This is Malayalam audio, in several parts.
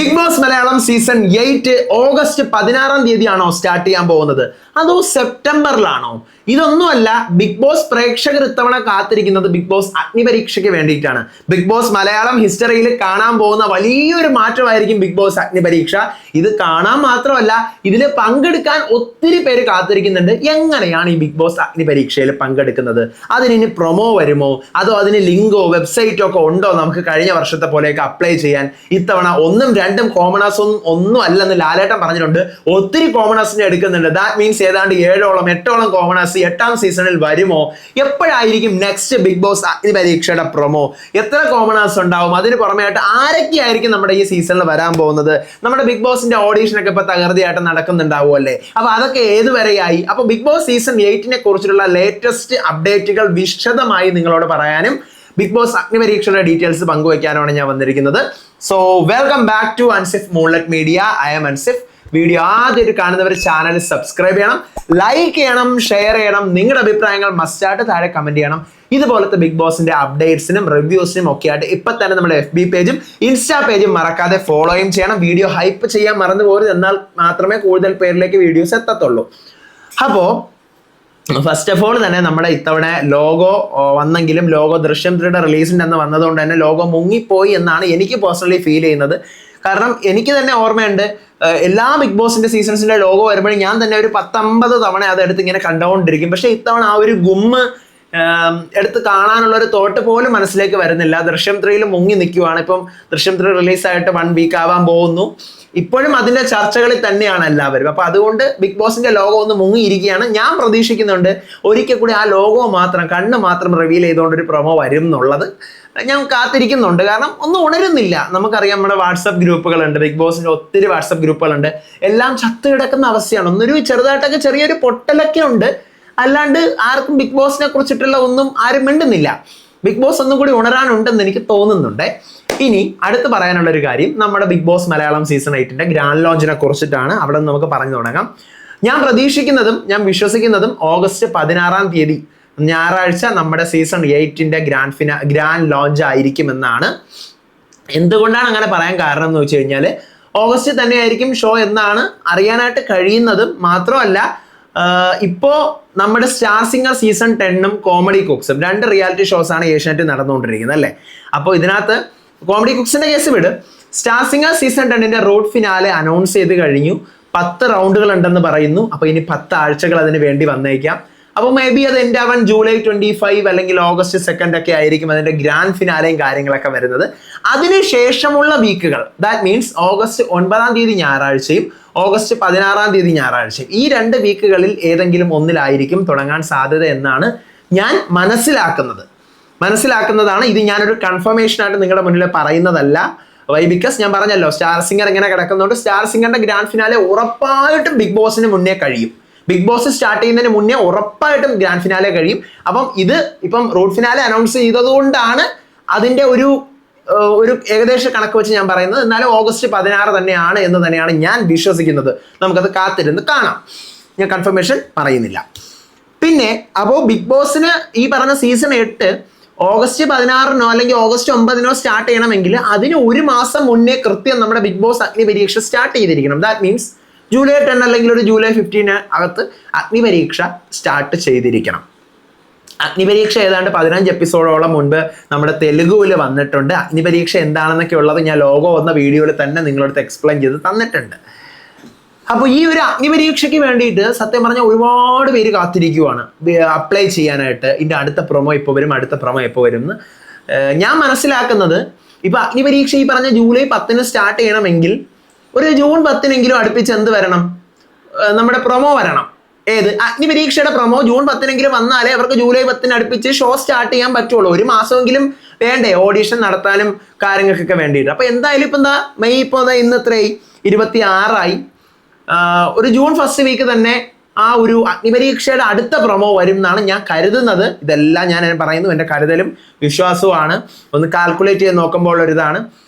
Big Boss Malayalam season 8 August 16 ആണോ സ്റ്റാർട്ട് ചെയ്യാൻ പോകുന്നത്, അതോ സെപ്റ്റംബറിലാണോ? ഇതൊന്നുമല്ല, ബിഗ് ബോസ് പ്രേക്ഷകർ ഇത്തവണ കാത്തിരിക്കുന്നത് ബിഗ് ബോസ് അഗ്നിപരീക്ഷയ്ക്ക് വേണ്ടിയിട്ടാണ്. ബിഗ് ബോസ് മലയാളം ഹിസ്റ്ററിയിൽ കാണാൻ പോകുന്ന വലിയൊരു മാറ്റമായിരിക്കും ബിഗ് ബോസ് അഗ്നിപരീക്ഷ. ഇത് കാണാൻ മാത്രമല്ല, ഇതിൽ പങ്കെടുക്കാൻ ഒത്തിരി പേര് കാത്തിരിക്കുന്നുണ്ട്. എങ്ങനെയാണ് ഈ ബിഗ് ബോസ് അഗ്നിപരീക്ഷയിൽ പങ്കെടുക്കുന്നത്? അതിന് പ്രൊമോ വരുമോ, അതോ അതിന് ലിങ്കോ വെബ്സൈറ്റോ ഒക്കെ ഉണ്ടോ നമുക്ക് കഴിഞ്ഞ വർഷത്തെ പോലെയൊക്കെ അപ്ലൈ ചെയ്യാൻ? ഇത്തവണ ഒന്നും രണ്ടും കോമണേഴ്സ് ഒന്നും അല്ലെന്ന് ലാലേട്ടൻ പറഞ്ഞിട്ടുണ്ട്. ഒത്തിരി കോമണേഴ്സിനെ എടുക്കുന്നുണ്ട്. ദാറ്റ് മീൻസ് ഏതാണ്ട് 7-8 കോമണേഴ്സ് 8ാം സീസണിൽ വരുമോ? എപ്പോഴായിരിക്കും നെക്സ്റ്റ് ബിഗ് ബോസ് അഗ്നിപരീക്ഷയുടെ പ്രൊമോ? എത്ര കോമണേഴ്സ് ഉണ്ടാവും? അതിന് പുറമെയായിട്ട് ആരൊക്കെയായിരിക്കും നമ്മുടെ ഈ സീസണിൽ വരാൻ പോകുന്നത്? നമ്മുടെ ബിഗ് ബോസിന്റെ ഓഡീഷനൊക്കെ ഇപ്പൊ തകൃതിയായിട്ട് നടക്കുന്നുണ്ടാവും അല്ലേ? അപ്പൊ അതൊക്കെ ഏതുവരെയായി? അപ്പൊ ബിഗ് ബോസ് സീസൺ 8നെ കുറിച്ചിട്ടുള്ള ലേറ്റസ്റ്റ് അപ്ഡേറ്റുകൾ വിശദമായി നിങ്ങളോട് പറയാനും ബിഗ് ബോസ് അഗ്നിപരീക്ഷയുടെ ഡീറ്റെയിൽസ് പങ്കുവയ്ക്കാനാണ് ഞാൻ വന്നിരിക്കുന്നത്. So welcome back to Ansif moonlight media. I am Ansif. Video ആദ്യമായിട്ട് കാണുന്നവർ ചാനൽ സബ്സ്ക്രൈബ് ചെയ്യണം, ലൈക്ക് ചെയ്യണം, ഷെയർ ചെയ്യണം. നിങ്ങളുടെ അഭിപ്രായങ്ങൾ മസ്റ്റായിട്ട് താഴെ കമന്റ് ചെയ്യണം. ഇതുപോലത്തെ ബിഗ് ബോസിന്റെ അപ്ഡേറ്റ്സിനും റിവ്യൂസിനും ഒക്കെ ആയിട്ട് ഇപ്പൊ തന്നെ നമ്മുടെ FB പേജും ഇൻസ്റ്റാ പേജും മറക്കാതെ ഫോളോയും ചെയ്യണം. വീഡിയോ ഹൈപ്പ് ചെയ്യാൻ മറന്നു പോകരുത്, എന്നാൽ മാത്രമേ കൂടുതൽ പേരിലേക്ക് വീഡിയോസ് എത്തത്തുള്ളൂ. അപ്പോൾ ഫസ്റ്റ് ഓഫ് ഓൾ തന്നെ നമ്മുടെ ഇത്തവണ ലോഗോ വന്നെങ്കിലും ലോഗോ ദൃശ്യം 3യുടെ റിലീസിൻ്റെ അന്ന് വന്നതുകൊണ്ട് തന്നെ ലോഗോ മുങ്ങിപ്പോയി എന്നാണ് എനിക്ക് പേഴ്സണലി ഫീൽ ചെയ്യുന്നത്. കാരണം എനിക്ക് തന്നെ ഓർമ്മയുണ്ട്, എല്ലാ ബിഗ് ബോസിന്റെ സീസൺസിന്റെ ലോഗോ വരുമ്പോഴും ഞാൻ തന്നെ ഒരു 10-50 തവണ അതെടുത്ത് ഇങ്ങനെ കണ്ടുകൊണ്ടിരിക്കും. പക്ഷെ ഇത്തവണ ആ ഒരു ഗുമ്മ് എടുത്ത് കാണാനുള്ള ഒരു തോട്ട് പോലും മനസ്സിലേക്ക് വരുന്നില്ല. ദൃശ്യം 3യിൽ മുങ്ങി നിൽക്കുവാണ്. ഇപ്പം ദൃശ്യം 3 റിലീസായിട്ട് 1 വീക്ക് ആവാൻ പോകുന്നു. ഇപ്പോഴും അതിന്റെ ചർച്ചകളിൽ തന്നെയാണ് എല്ലാവരും. അപ്പൊ അതുകൊണ്ട് ബിഗ് ബോസിന്റെ ലോഗോ ഒന്ന് മുങ്ങിയിരിക്കുകയാണ്. ഞാൻ പ്രതീക്ഷിക്കുന്നുണ്ട് ഒരിക്കൽ കൂടി ആ ലോഗോ മാത്രം കണ്ണ് മാത്രം റിവീൽ ചെയ്തുകൊണ്ട് ഒരു പ്രൊമോ വരും എന്നുള്ളത് ഞാൻ കാത്തിരിക്കുന്നുണ്ട്. കാരണം ഒന്നും ഉണരുന്നില്ല. നമുക്കറിയാം, നമ്മുടെ വാട്സപ്പ് ഗ്രൂപ്പുകളുണ്ട്, ബിഗ് ബോസിന്റെ ഒത്തിരി വാട്സപ്പ് ഗ്രൂപ്പുകളുണ്ട്, എല്ലാം ചത്തു കിടക്കുന്ന അവസ്ഥയാണ്. ഒന്നൊരു ചെറുതായിട്ടൊക്കെ ചെറിയൊരു പൊട്ടലൊക്കെ ഉണ്ട്, അല്ലാണ്ട് ആർക്കും ബിഗ് ബോസിനെ കുറിച്ചിട്ടുള്ള ഒന്നും ആരും മിണ്ടുന്നില്ല. ബിഗ് ബോസ് ഒന്നും കൂടി ഉണരാനുണ്ടെന്ന് എനിക്ക് തോന്നുന്നുണ്ട്. ഇനി അടുത്ത് പറയാനുള്ള ഒരു കാര്യം, നമ്മുടെ ബിഗ് ബോസ് മലയാളം സീസൺ 8ന്റെ ഗ്രാൻഡ് ലോഞ്ചിനെ കുറിച്ചിട്ടാണ്. അവിടെ നിന്ന് നമുക്ക് പറഞ്ഞു തുടങ്ങാം. ഞാൻ പ്രതീക്ഷിക്കുന്നതും ഞാൻ വിശ്വസിക്കുന്നതും ഓഗസ്റ്റ് 16 ഞായറാഴ്ച നമ്മുടെ സീസൺ 8ന്റെ ഗ്രാൻഡ് ലോഞ്ച് ആയിരിക്കുമെന്നാണ്. എന്തുകൊണ്ടാണ് അങ്ങനെ പറയാൻ കാരണം എന്ന് വെച്ച് കഴിഞ്ഞാൽ, ഓഗസ്റ്റ് തന്നെയായിരിക്കും ഷോ എന്നാണ് അറിയാനായിട്ട് കഴിയുന്നതും. മാത്രമല്ല, ഇപ്പോ നമ്മുടെ സ്റ്റാർ സിംഗർ സീസൺ 10ഉം കോമഡി കുക്സും 2 റിയാലിറ്റി ഷോസ് ആണ് ഏഷ്യാനെറ്റിൽ നടന്നുകൊണ്ടിരിക്കുന്നത് അല്ലേ? അപ്പോൾ ഇതിനകത്ത് കോമഡി കുക്സിന്റെ കേസ് വിട്, സ്റ്റാർ സിംഗർ സീസൺ 10ന്റെ റൂട്ട് ഫിനാലെ അനൗൺസ് ചെയ്ത് കഴിഞ്ഞു. 10 റൗണ്ടുകൾ ഉണ്ടെന്ന് പറയുന്നു. അപ്പൊ ഇനി 10 ആഴ്ചകൾ അതിന് വേണ്ടി വന്നേക്കാം. അപ്പോൾ മേ ബി അത് എൻ്റെ അവൻ ജൂലൈ 25 അല്ലെങ്കിൽ ഓഗസ്റ്റ് 2 ഒക്കെ ആയിരിക്കും അതിന്റെ ഗ്രാൻഡ് ഫിനാലയും കാര്യങ്ങളൊക്കെ വരുന്നത്. അതിനുശേഷമുള്ള വീക്കുകൾ, ദാറ്റ് മീൻസ് ഓഗസ്റ്റ് 9 ഞായറാഴ്ചയും ഓഗസ്റ്റ് 16 ഞായറാഴ്ചയും, ഈ 2 വീക്കുകളിൽ ഏതെങ്കിലും ഒന്നിലായിരിക്കും തുടങ്ങാൻ സാധ്യത എന്നാണ് ഞാൻ മനസ്സിലാക്കുന്നതാണ്. ഇത് ഞാനൊരു കൺഫർമേഷൻ ആയിട്ട് നിങ്ങളുടെ മുന്നിൽ പറയുന്നതല്ല. വൈ? ബിക്കോസ് ഞാൻ പറഞ്ഞല്ലോ, സ്റ്റാർ സിംഗർ ഇങ്ങനെ കിടക്കുന്നതുകൊണ്ട് സ്റ്റാർ സിംഗറിന്റെ ഗ്രാൻഡ് ഫിനാലെ ഉറപ്പായിട്ടും ബിഗ് ബോസിന് മുന്നേ കഴിയും. ബിഗ് ബോസ് സ്റ്റാർട്ട് ചെയ്യുന്നതിന് മുന്നേ ഉറപ്പായിട്ടും ഗ്രാൻഡ് ഫിനാലെ കഴിയും. അപ്പം ഇത് ഇപ്പം റൂട്ട് ഫിനാലെ അനൗൺസ് ചെയ്തതുകൊണ്ടാണ് അതിന്റെ ഒരു ഏകദേശ കണക്ക് വെച്ച് ഞാൻ പറയുന്നത്. എന്നാലും ഓഗസ്റ്റ് 16 തന്നെയാണ് എന്ന് തന്നെയാണ് ഞാൻ വിശ്വസിക്കുന്നത്. നമുക്കത് കാത്തിരുന്ന് കാണാം. ഞാൻ കൺഫർമേഷൻ പറയുന്നില്ല. പിന്നെ അപ്പോൾ ബിഗ് ബോസിന് ഈ പറഞ്ഞ സീസൺ 8 ഓഗസ്റ്റ് 16 അല്ലെങ്കിൽ ഓഗസ്റ്റ് 9 സ്റ്റാർട്ട് ചെയ്യണമെങ്കിൽ അതിന് 1 മാസം മുന്നേ കൃത്യം നമ്മുടെ ബിഗ് ബോസ് അഗ്നിപരീക്ഷ സ്റ്റാർട്ട് ചെയ്തിരിക്കണം. ദാറ്റ് മീൻസ് ജൂലൈ 10 അല്ലെങ്കിൽ ഒരു ജൂലൈ 15 അകത്ത് അഗ്നിപരീക്ഷ സ്റ്റാർട്ട് ചെയ്തിരിക്കണം. അഗ്നിപരീക്ഷ ഏതാണ്ട് 15 എപ്പിസോഡോളം മുൻപ് നമ്മുടെ തെലുഗുവിൽ വന്നിട്ടുണ്ട്. അഗ്നിപരീക്ഷ എന്താണെന്നൊക്കെ ഉള്ളത് ഞാൻ ലോഗോ വന്ന വീഡിയോയിൽ തന്നെ നിങ്ങളടുത്ത് എക്സ്പ്ലെയിൻ ചെയ്ത് തന്നിട്ടുണ്ട്. അപ്പോൾ ഈ ഒരു അഗ്നിപരീക്ഷയ്ക്ക് വേണ്ടിയിട്ട് സത്യം പറഞ്ഞാൽ ഒരുപാട് പേര് കാത്തിരിക്കുവാണ് അപ്ലൈ ചെയ്യാനായിട്ട്. ഇതിൻ്റെ അടുത്ത പ്രൊമോ ഇപ്പോൾ വരും, അടുത്ത പ്രൊമോ എപ്പോൾ വരും എന്ന് ഞാൻ മനസ്സിലാക്കുന്നത്. ഇപ്പൊ അഗ്നിപരീക്ഷ ഈ പറഞ്ഞ ജൂലൈ 10 സ്റ്റാർട്ട് ചെയ്യണമെങ്കിൽ ഒരു ജൂൺ 10 അടുപ്പിച്ച് എന്ത് വരണം? നമ്മുടെ പ്രൊമോ വരണം. ഏത്? അഗ്നിപരീക്ഷയുടെ പ്രൊമോ ജൂൺ 10 വന്നാലേ അവർക്ക് ജൂലൈ 10 അടുപ്പിച്ച് ഷോ സ്റ്റാർട്ട് ചെയ്യാൻ പറ്റുള്ളൂ. 1 മാസമെങ്കിലും വേണ്ടേ ഓഡീഷൻ നടത്താനും കാര്യങ്ങൾക്കൊക്കെ വേണ്ടിയിട്ട്. അപ്പൊ എന്തായാലും ഇപ്പൊ എന്താ മെയ് ഇപ്പോൾ ഇന്ന് എത്രയായി? 26 ഒരു ജൂൺ ഫസ്റ്റ് വീക്ക് തന്നെ ആ ഒരു അഗ്നിപരീക്ഷയുടെ അടുത്ത പ്രൊമോ വരും എന്നാണ് ഞാൻ കരുതുന്നത്. ഇതെല്ലാം ഞാൻ പറയുന്നു, എൻ്റെ കരുതലും വിശ്വാസവുമാണ്. ഒന്ന് കാൽക്കുലേറ്റ് ചെയ്ത് നോക്കുമ്പോൾ ഒരിതാണ്.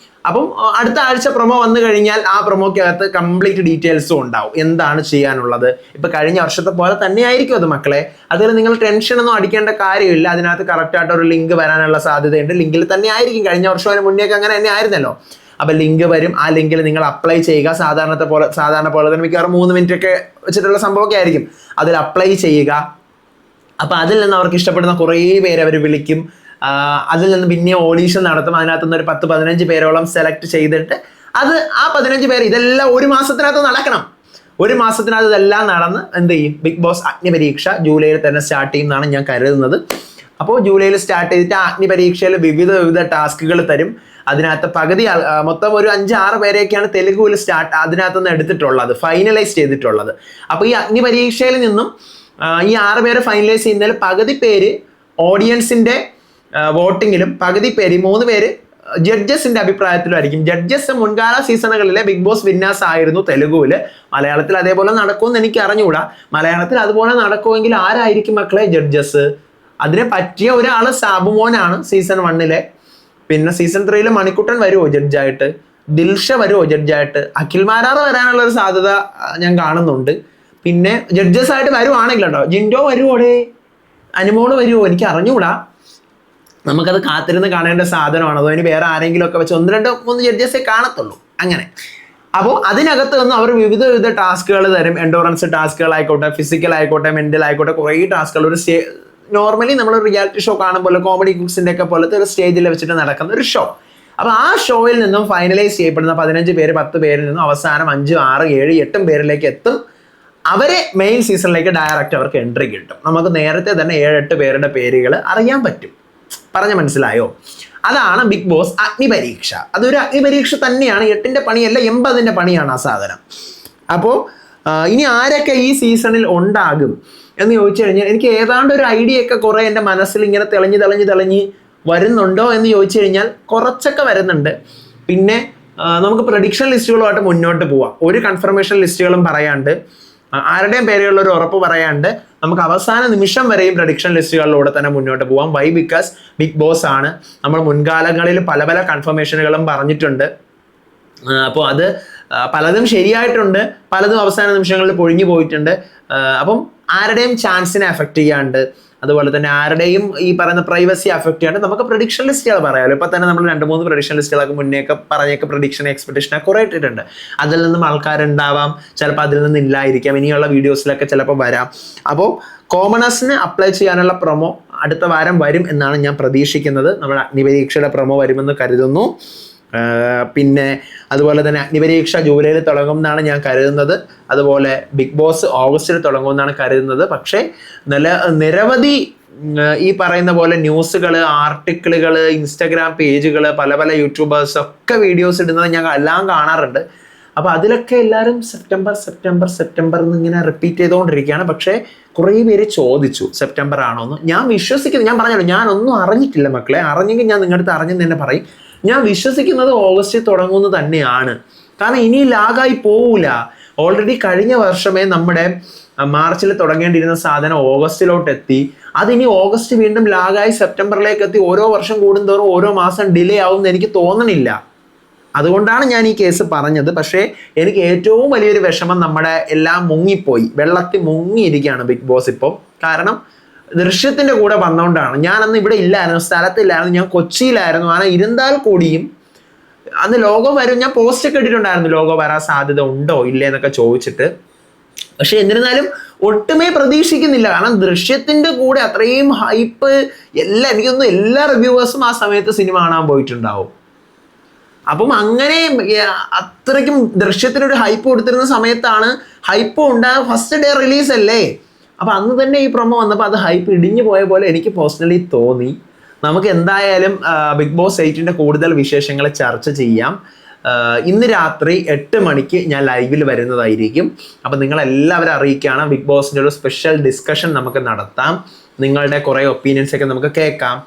അപ്പം അടുത്ത ആഴ്ച പ്രൊമോ വന്നു കഴിഞ്ഞാൽ ആ പ്രൊമോക്കകത്ത് കംപ്ലീറ്റ് ഡീറ്റെയിൽസും ഉണ്ടാവും, എന്താണ് ചെയ്യാനുള്ളത്. ഇപ്പൊ കഴിഞ്ഞ വർഷത്തെ പോലെ തന്നെയായിരിക്കും അത് മക്കളെ. അതിൽ നിങ്ങൾ ടെൻഷനൊന്നും അടിക്കേണ്ട കാര്യമില്ല. അതിനകത്ത് കറക്റ്റായിട്ട് ഒരു ലിങ്ക് വരാനുള്ള സാധ്യതയുണ്ട്. ലിങ്കിൽ തന്നെ ആയിരിക്കും. കഴിഞ്ഞ വർഷം അതിന് മുന്നേക്ക് അങ്ങനെ തന്നെ ആയിരുന്നല്ലോ. അപ്പോൾ ലിങ്ക് വരും. ആ ലിങ്കിൽ നിങ്ങൾ അപ്ലൈ ചെയ്യുക. സാധാരണ പോലെ തന്നെ മിക്കവാറും 3 മിനിറ്റ് ഒക്കെ വെച്ചിട്ടുള്ള സംഭവമൊക്കെ ആയിരിക്കും. അതിൽ അപ്ലൈ ചെയ്യുക. അപ്പോൾ അതിൽ നിന്ന് അവർക്ക് ഇഷ്ടപ്പെടുന്ന കുറേ പേര് അവർ വിളിക്കും. അതിൽ നിന്ന് പിന്നെ ഓഡീഷൻ നടത്തും. അതിനകത്തുനിന്ന് ഒരു 10-15 പേരോളം സെലക്ട് ചെയ്തിട്ട് ആ 15 പേര് ഇതെല്ലാം ഒരു മാസത്തിനകത്ത് നടക്കണം. ഒരു മാസത്തിനകത്ത് ഇതെല്ലാം നടന്ന് എന്ത് ചെയ്യും? ബിഗ് ബോസ് അഗ്നിപരീക്ഷ ജൂലൈയിൽ തന്നെ സ്റ്റാർട്ട് ചെയ്യുമെന്നാണ് ഞാൻ കരുതുന്നത്. അപ്പോൾ ജൂലൈയിൽ സ്റ്റാർട്ട് ചെയ്തിട്ട് അഗ്നിപരീക്ഷയിൽ വിവിധ ടാസ്കുകൾ തരും. അതിനകത്ത് പകുതി മൊത്തം ഒരു 5-6 പേരെയൊക്കെയാണ് തെലുഗുവിൽ അതിനകത്തുനിന്ന് എടുത്തിട്ടുള്ളത്, ഫൈനലൈസ് ചെയ്തിട്ടുള്ളത്. അപ്പോൾ ഈ അഗ്നിപരീക്ഷയിൽ നിന്നും ഈ 6 പേരെ ഫൈനലൈസ് ചെയ്യുന്നതിൽ പകുതി പേര് ഓഡിയൻസിന്റെ വോട്ടിങ്ങിലും പകുതി പേര് 3 പേര് ജഡ്ജസിന്റെ അഭിപ്രായത്തിലായിരിക്കും. ജഡ്ജസ് മുൻകാല സീസണുകളിലെ ബിഗ് ബോസ് വിന്നേഴ്സ് ആയിരുന്നു തെലുഗുവില്. മലയാളത്തിൽ അതേപോലെ നടക്കുമെന്ന് എനിക്ക് അറിഞ്ഞുകൂടാ. മലയാളത്തിൽ അതുപോലെ നടക്കുമെങ്കിൽ ആരായിരിക്കും മക്കളെ ജഡ്ജസ്? അതിനെ പറ്റിയ ഒരാള് സാബുമോനാണ് സീസൺ 1. പിന്നെ സീസൺ 3 മണിക്കുട്ടൻ വരുമോ ജഡ്ജായിട്ട്? ദിൽഷ വരുമോ ജഡ്ജായിട്ട്? അഖിൽ മാരാർ വരാനുള്ള ഒരു സാധ്യത ഞാൻ കാണുന്നുണ്ട്. പിന്നെ ജഡ്ജസ് ആയിട്ട് വരുവാണെങ്കിൽ കേട്ടോ, ജിൻഡോ വരുവോടെ, അനുമോള് വരുമോ എനിക്ക് അറിഞ്ഞുകൂടാ. നമുക്കത് കാത്തിരുന്ന് കാണേണ്ട സാധനമാണ്. അതോ ഇനി വേറെ ആരെങ്കിലും ഒക്കെ വെച്ച് 1-2-3 ജഡ്ജസേ കാണത്തുള്ളൂ അങ്ങനെ. അപ്പോൾ അതിനകത്ത് നിന്ന് അവർ വിവിധ ടാസ്കുകൾ തരും. എൻഡോറൻസ് ടാസ്കുകളായിക്കോട്ടെ, ഫിസിക്കൽ ആയിക്കോട്ടെ, മെന്റൽ ആയിക്കോട്ടെ, കുറേ ടാസ്കുകൾ. ഒരു നോർമലി നമ്മൾ റിയാലിറ്റി ഷോ കാണുമ്പോൾ കോമഡി കുക്സിന്റെ ഒക്കെ പോലത്തെ ഒരു സ്റ്റേജിൽ വെച്ചിട്ട് നടക്കുന്ന ഒരു ഷോ. അപ്പോൾ ആ ഷോയിൽ നിന്നും ഫൈനലൈസ് ചെയ്യപ്പെടുന്ന 15 പേര് 10 പേരിൽ നിന്നും അവസാനം 5, 6, 7, 8 പേരിലേക്ക് എത്തും. അവരെ മെയിൻ സീസണിലേക്ക് ഡയറക്റ്റ് അവർക്ക് എൻട്രി കിട്ടും. നമുക്ക് നേരത്തെ തന്നെ 7-8 പേരുടെ പേരുകൾ അറിയാൻ പറ്റും. പറഞ്ഞ മനസ്സിലായോ? അതാണ് ബിഗ് ബോസ് അഗ്നിപരീക്ഷ. അതൊരു അഗ്നിപരീക്ഷ തന്നെയാണ്. 8ന്റെ പണിയല്ല, 80ന്റെ പണിയാണ് ആ സാധനം. അപ്പോൾ ഇനി ആരൊക്കെ ഈ സീസണിൽ ഉണ്ടാകും എന്ന് ചോദിച്ചു കഴിഞ്ഞാൽ എനിക്ക് ഏതാണ്ട് ഒരു ഐഡിയ ഒക്കെ കുറെ എൻ്റെ മനസ്സിൽ ഇങ്ങനെ തെളിഞ്ഞ് വരുന്നുണ്ടോ എന്ന് ചോദിച്ചു കഴിഞ്ഞാൽ കുറച്ചൊക്കെ വരുന്നുണ്ട്. പിന്നെ നമുക്ക് പ്രഡിക്ഷൻ ലിസ്റ്റുകളുമായിട്ട് മുന്നോട്ട് പോവാം. ഒരു കൺഫർമേഷൻ ലിസ്റ്റുകളും പറയാണ്ട്, ആരുടെയും പേരുകളിൽ ഒരു ഉറപ്പ് പറയാണ്ട് നമുക്ക് അവസാന നിമിഷം വരെയും പ്രഡിക്ഷൻ ലിസ്റ്റുകളിലൂടെ തന്നെ മുന്നോട്ട് പോവാം. വൈ? ബിക്കോസ് ബിഗ് ബോസ് ആണ്. നമ്മൾ മുൻകാലങ്ങളിൽ പല കൺഫർമേഷനുകളും പറഞ്ഞിട്ടുണ്ട്. അപ്പോൾ അത് പലതും ശരിയായിട്ടുണ്ട്, പലതും അവസാന നിമിഷങ്ങളിൽ പൊഴിഞ്ഞു പോയിട്ടുണ്ട്. അപ്പം ആരുടെയും ചാൻസിനെ അഫക്റ്റ് ചെയ്യാണ്ട്, അതുപോലെ തന്നെ ആരുടെയും ഈ പറയുന്ന പ്രൈവസി അഫക്റ്റ് ചെയ്യാണ്ട് നമുക്ക് പ്രഡിക്ഷൻ ലിസ്റ്റുകൾ പറയാമല്ലോ. ഇപ്പം തന്നെ നമ്മൾ 2-3 പ്രഡിക്ഷൻ ലിസ്റ്റുകളൊക്കെ മുന്നേയൊക്കെ പ്രഡിക്ഷൻ എക്സ്പെക്ടേഷനൊക്കെ കുറേ ഇട്ടിട്ടുണ്ട്. അതിൽ നിന്നും ആൾക്കാരുണ്ടാവാം, ചിലപ്പോൾ അതിൽ നിന്ന് ഇല്ലായിരിക്കാം. ഇനിയുള്ള വീഡിയോസിലൊക്കെ ചിലപ്പോൾ വരാം. അപ്പോൾ കോമണേഴ്സിന് അപ്ലൈ ചെയ്യാനുള്ള പ്രൊമോ അടുത്ത വാരം വരും എന്നാണ് ഞാൻ പ്രതീക്ഷിക്കുന്നത്. നമ്മുടെ അഗ്നിപരീക്ഷയുടെ പ്രൊമോ വരുമെന്ന് കരുതുന്നു. പിന്നെ അതുപോലെ തന്നെ അഗ്നിപരീക്ഷ ജൂലൈയിൽ തുടങ്ങും എന്നാണ് ഞാൻ കരുതുന്നത്. അതുപോലെ ബിഗ് ബോസ് ഓഗസ്റ്റിൽ തുടങ്ങും എന്നാണ് കരുതുന്നത്. പക്ഷേ നിരവധി ഈ പറയുന്ന പോലെ ന്യൂസുകൾ, ആർട്ടിക്കിളുകൾ, ഇൻസ്റ്റഗ്രാം പേജുകൾ, പല യൂട്യൂബേഴ്സ് ഒക്കെ വീഡിയോസ് ഇടുന്നത് ഞാൻ എല്ലാം കാണാറുണ്ട്. അപ്പോൾ അതിലൊക്കെ എല്ലാവരും സെപ്റ്റംബർ എന്നിങ്ങനെ റിപ്പീറ്റ് ചെയ്തുകൊണ്ടിരിക്കുകയാണ്. പക്ഷേ കുറേ പേര് ചോദിച്ചു സെപ്റ്റംബർ ആണോ എന്ന്. ഞാൻ വിശ്വസിക്കുന്നത്, ഞാൻ പറഞ്ഞല്ലോ, ഞാനൊന്നും അറിഞ്ഞിട്ടില്ല മക്കളെ. അറിഞ്ഞെങ്കിൽ ഞാൻ നിങ്ങളുടെ അടുത്ത് അറിഞ്ഞെന്ന് തന്നെ പറയും. ഞാൻ വിശ്വസിക്കുന്നത് ഓഗസ്റ്റിൽ തുടങ്ങുമെന്ന് തന്നെയാണ്. കാരണം ഇനി ലാഗായി പോവില്ല. ഓൾറെഡി കഴിഞ്ഞ വർഷമേ നമ്മുടെ മാർച്ചിൽ തുടങ്ങേണ്ടിയിരുന്ന സാധനം ഓഗസ്റ്റിലോട്ട് എത്തി. അതിനി ഓഗസ്റ്റ് വീണ്ടും ലാഗായി സെപ്റ്റംബറിലേക്ക് എത്തി. ഓരോ വർഷം കൂടുന്തോറും ഓരോ മാസം ഡിലേ ആവുമെന്ന് എനിക്ക് തോന്നണില്ല. അതുകൊണ്ടാണ് ഞാൻ ഈ കേസ് പറഞ്ഞത്. പക്ഷേ എനിക്ക് ഏറ്റവും വലിയൊരു വിഷമം നമ്മുടെ എല്ലാം മുങ്ങിപ്പോയി, വെള്ളത്തിൽ മുങ്ങിയിരിക്കുകയാണ് ബിഗ് ബോസ് ഇപ്പോൾ. കാരണം ദൃശ്യത്തിന്റെ കൂടെ വന്നുകൊണ്ടാണ്. ഞാനന്ന് ഇവിടെ ഇല്ലായിരുന്നു, സ്ഥലത്തില്ലായിരുന്നു, ഞാൻ കൊച്ചിയിലായിരുന്നു. അങ്ങനെ ഇരുന്നാൽ കൂടിയും അന്ന് ലോഗോ വരും. ഞാൻ പോസ്റ്റ് ഒക്കെ ഇട്ടിട്ടുണ്ടായിരുന്നു, ലോഗോ വരാൻ സാധ്യത ഉണ്ടോ ഇല്ലേ എന്നൊക്കെ ചോദിച്ചിട്ട്. പക്ഷെ എന്നിരുന്നാലും ഒട്ടുമേ പ്രതീക്ഷിക്കുന്നില്ല. കാരണം ദൃശ്യത്തിന്റെ കൂടെ അത്രയും ഹൈപ്പ് എനിക്കൊന്നും എല്ലാ റിവ്യൂവേഴ്സും ആ സമയത്ത് സിനിമ കാണാൻ പോയിട്ടുണ്ടാവും. അപ്പം അങ്ങനെ അത്രയ്ക്കും ദൃശ്യത്തിനൊരു ഹൈപ്പ് കൊടുത്തിരുന്ന സമയത്താണ് ഹൈപ്പ് ഉണ്ടാകുക. ഫസ്റ്റ് ഡേ റിലീസ് അല്ലേ. അപ്പം അന്ന് തന്നെ ഈ പ്രൊമോ വന്നപ്പോൾ അത് ഹൈപ്പ് ഇടിഞ്ഞു പോയ പോലെ എനിക്ക് പേഴ്സണലി തോന്നി. നമുക്ക് എന്തായാലും ബിഗ് ബോസ് 8ന്റെ കൂടുതൽ വിശേഷങ്ങൾ ചർച്ച ചെയ്യാം. ഇന്ന് രാത്രി 8 മണിക്ക് ഞാൻ ലൈവിൽ വരുന്നതായിരിക്കും. അപ്പം നിങ്ങളെല്ലാവരും അറിയിക്കുകയാണ്. ബിഗ് ബോസിൻ്റെ ഒരു സ്പെഷ്യൽ ഡിസ്കഷൻ നമുക്ക് നടത്താം. നിങ്ങളുടെ കുറേ ഒപ്പീനിയൻസ് ഒക്കെ നമുക്ക് കേൾക്കാം.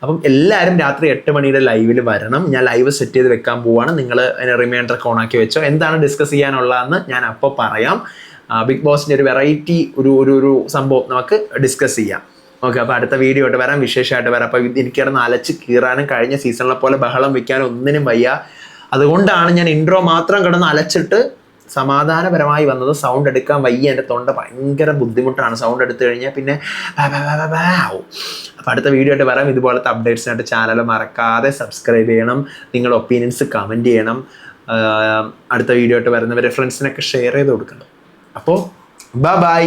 അപ്പം എല്ലാവരും രാത്രി 8 മണിയുടെ ലൈവിൽ വരണം. ഞാൻ ലൈവ് സെറ്റ് ചെയ്ത് വെക്കാൻ പോവാണ്. നിങ്ങൾ അതിനെ റിമൈൻഡർ ഓണാക്കി വെച്ചോ. എന്താണ് ഡിസ്കസ് ചെയ്യാനുള്ളതെന്ന് ഞാൻ അപ്പോൾ പറയാം. ബിഗ് ബോസിൻ്റെ ഒരു വെറൈറ്റി ഒരു സംഭവം നമുക്ക് ഡിസ്കസ് ചെയ്യാം. ഓക്കെ, അപ്പോൾ അടുത്ത വീഡിയോ ആയിട്ട് വരാം, വിശേഷമായിട്ട് വരാം. അപ്പോൾ എനിക്കിടന്ന് അലച്ച് കീറാനും കഴിഞ്ഞ സീസണിലെ പോലെ ബഹളം വെക്കാനും ഒന്നിനും വയ്യ. അതുകൊണ്ടാണ് ഞാൻ ഇൻട്രോ മാത്രം കിടന്ന് അലച്ചിട്ട് സമാധാനപരമായി വന്നത്. സൗണ്ട് എടുക്കാൻ വയ്യ, എൻ്റെ തൊണ്ട ഭയങ്കര ബുദ്ധിമുട്ടാണ്. സൗണ്ട് എടുത്തു കഴിഞ്ഞാൽ പിന്നെ ആവും. അപ്പോൾ അടുത്ത വീഡിയോ ആയിട്ട് വരാം. ഇതുപോലത്തെ അപ്ഡേറ്റ്സിനായിട്ട് ചാനൽ മറക്കാതെ സബ്സ്ക്രൈബ് ചെയ്യണം. നിങ്ങളുടെ ഒപ്പീനിയൻസ് കമൻറ്റ് ചെയ്യണം. അടുത്ത വീഡിയോ ആയിട്ട് വരുന്നവരെ ഫ്രണ്ട്സിനൊക്കെ ഷെയർ ചെയ്ത് കൊടുക്കണം. അപ്പോൾ ബൈ.